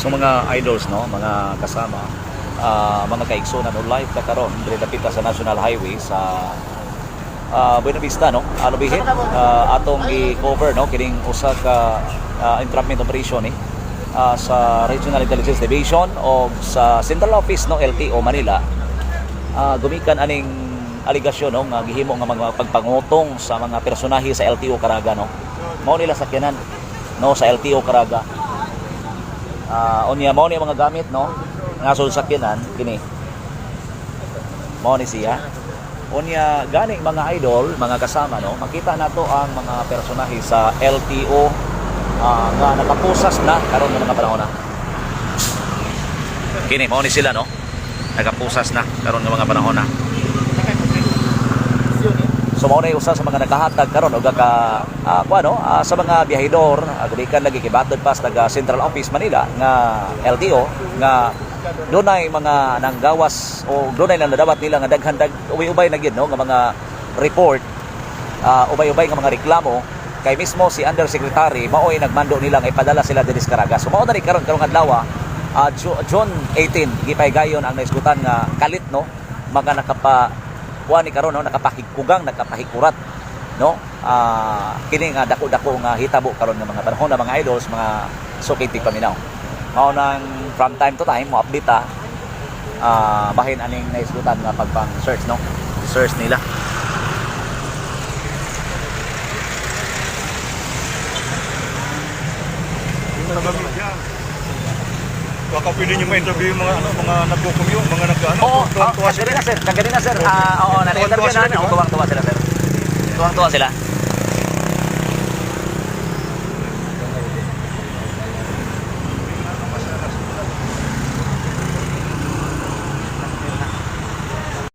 So mga idols, no, mga kasama, mga kaigsunan o live ka karon diri dapita sa National Highway sa Buena Vista, no, alubihin atong i-cover, no, kining usa ka entrapment operation sa Regional Intelligence Division o sa Central Office, no, LTO Manila. Gumikan aning aligasyon, no, nga gihimo nga mga pagpangutong sa mga personahe sa LTO Caraga, no. Mao nila sakyanan, no, sa LTO Caraga. Unya mao ni mga gamit, no, nga sakyanan kini. Mao ni siya. Unya gani mga idol, mga kasama, no, makita nato ang mga personahe sa LTO nga nakapusas na karon ng mga panahon na. Kini mao ni sila, no, nakapusas na karon ng mga panahon na. So mao na usa sa mga nakahatag karon og sa mga biyahedor, gumikan lagi kibatod pas taga Central Office Manila nga LTO nga dunay mga nanggawas o dunay lang nadawat nila nga daghan ubay-ubay na gid, no, nga mga report, ubay-ubay nga mga reklamo kay mismo si Undersecretary maoy nagmando nila nga ipadala sila diri sa Caraga. So mao na ni karong adlaw, June 18 gipaygayon ang naisgutan nga kalit, no, mga ni karon, no, nakapahikugang, nakapahikurat, no, kini nga dako-dako nga hitabo karon nga mga panahon na mga idols, mga sukitig paminaw. Mao nang from time to time mo update bahin aning naisgutan nga pagpang search, no, search nila. Baka pwede nyo ma-interview yung mga nagkukumyo, mga nag-ano. Oo, ganina sir, oo, na-interview na, tuwang-tuwa sila sir. Tuwang-tuwa sila.